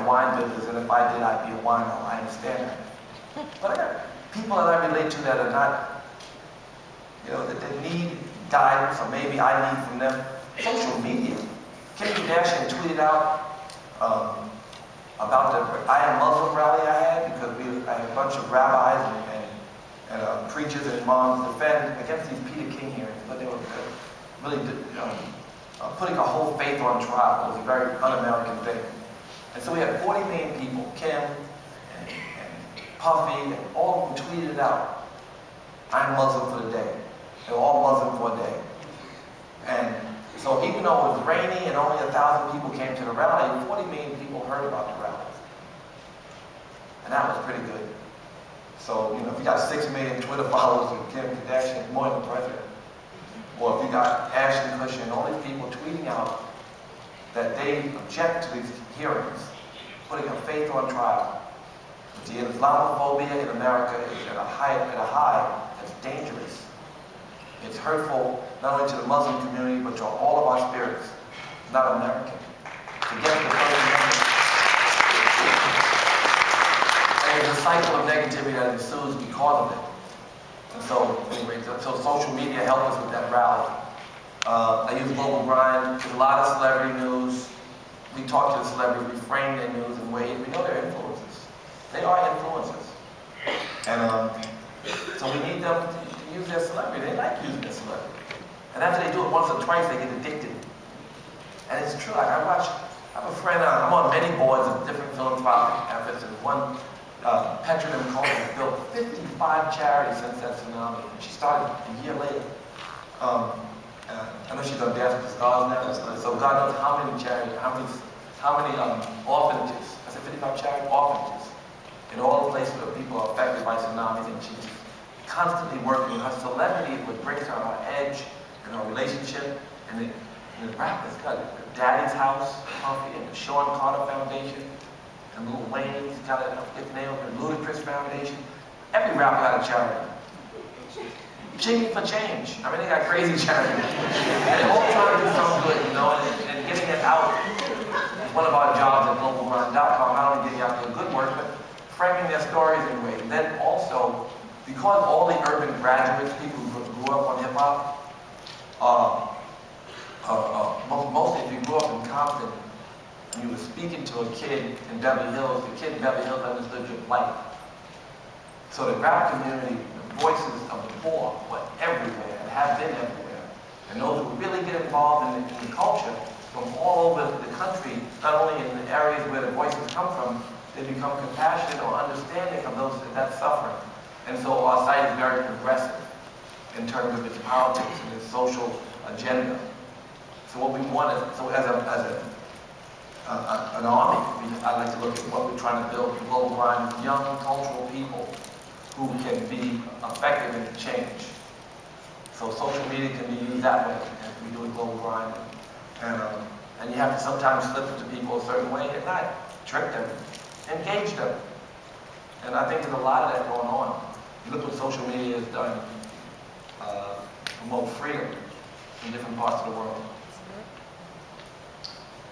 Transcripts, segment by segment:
wine business, and if I did, I'd be a wino. I understand that. But I got people that I relate to that are not, that they need guidance, or maybe I need from them. Social media. Kim Kardashian tweeted out about the I Am Muslim rally I had, because I had a bunch of rabbis and preachers and imams defend against these Peter King hearings, but they were really putting a whole faith on trial. It was a very un-American thing. And so we had 40 million people, Kim and Puffy, and all of them tweeted it out. I'm Muslim for the day. They were all Muslim for a day. And so even though it was rainy and only 1,000 people came to the rally, 40 million people heard about the rally. And that was pretty good. So, if you got 6 million Twitter followers with Kim Kardashian, more than the president. Or if you got Ashton Kutcher and all these people tweeting out that they object to these hearings, putting a faith on trial. The Islamophobia in America is at a high that's dangerous. It's hurtful not only to the Muslim community, but to all of our spirits, not American. To get the First Amendment. And there's a cycle of negativity that ensues because of it. And so, anyway, so social media helped us with that rally. I use Global Grind. There's a lot of celebrity news. We talk to the celebrities, we frame their news in ways. We know they're influencers. They are influencers. And so we need them to use their celebrity. They like using their celebrity. And after they do it once or twice, they get addicted. And it's true. I have a friend, I'm on many boards of different philanthropic efforts, and one, Petra Nicole, has built 55 charities since that tsunami. She started a year later. I know she's on Dance with the Stars now, so God knows how many charities, how many orphanages. I said 55 charity orphanages in all the places where people are affected by tsunamis, and she's constantly working. Her celebrity is what brings her on her edge and her relationship. And the rap has got Daddy's House, Puffy, and the Sean Carter Foundation, and Lil Wayne's got a nickname, the Ludacris Foundation. Every rapper got a charity. Jiggy for Change. I mean, they got crazy charities. And they're all trying to do something good, and getting it out is one of our jobs at globalgrind.com. Not only getting out the good work, but framing their stories in ways. And then also, because all the urban graduates, people who grew up on hip-hop, mostly if you grew up in Compton, and you were speaking to a kid in Beverly Hills, the kid in Beverly Hills understood your plight. So the rap community, the voices of the poor were everywhere and have been everywhere. And those who really get involved in the culture from all over the country, not only in the areas where the voices come from, they become compassionate or understanding of those that's suffering. And so our site is very progressive in terms of its politics and its social agenda. So what we want is, so as an army, I like to look at what we're trying to build. Global Grind is young cultural people who can be effective in change. So social media can be used that way, as we do with Global Grind. And you have to sometimes slip it to people a certain way and not trick them, engage them. And I think there's a lot of that going on. You look what social media has done, promote freedom in different parts of the world.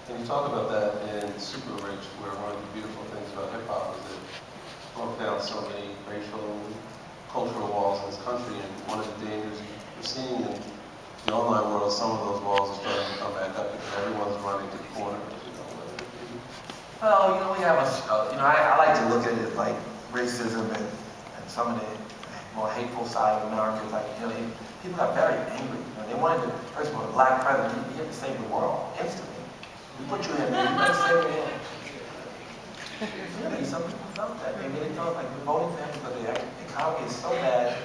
Can you talk about that in Super Rich, where one of the beautiful things about hip-hop is it broke down so many racial, cultural walls in this country, and one of the dangers we're seeing in the online world, some of those walls are starting to come back up because everyone's running to the corner. Well, we have I like to look at it like racism and some of the more hateful side of America. Like, people got very angry. They wanted to, first of all, a black president, he had to save the world instantly. We put you in there, you better save the world. Really, some people felt that. They really felt like we're voting for him because the economy is so bad,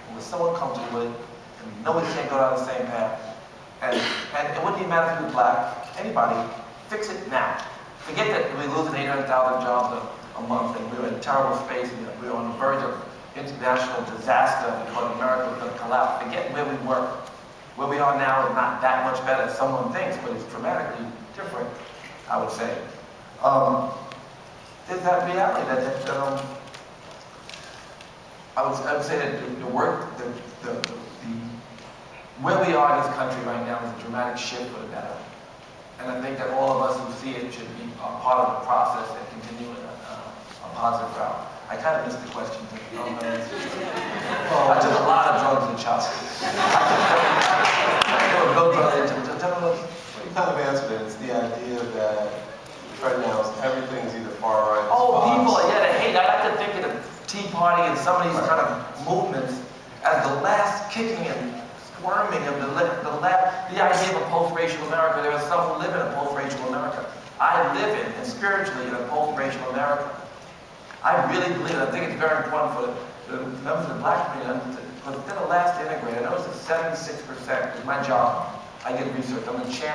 and we're so uncomfortable with it, and we know we can't go down the same path. And it wouldn't even matter if you were black, anybody, fix it now. Forget that we're losing 800,000 jobs a month, and we're in a terrible space, and we're on the verge of international disaster because America was going to collapse. Forget where we were. Where we are now is not that much better as someone thinks, but it's dramatically different, I would say. There's that reality that I would say that the work, where we are in this country right now is a dramatic shift for the better. And I think that all of us who see it should be a part of the process and continue in a positive route. I kind of missed the question. I took a lot of drugs in childhood. There were no drugs in childhood. You kind of answered it. It's the idea that right now everything's either far right. Oh, people, yeah, they hate. I like to think of the Tea Party and some of these kind of movements as the last kicking and squirming of the idea of a post-racial America. There are some who live in a post-racial America. I live in, and spiritually, in a post-racial America. I really believe it. I think it's very important for the members of the black community, because they're the last to integrate. I know it's at 76%. It's my job. I get research. I'm the chairman.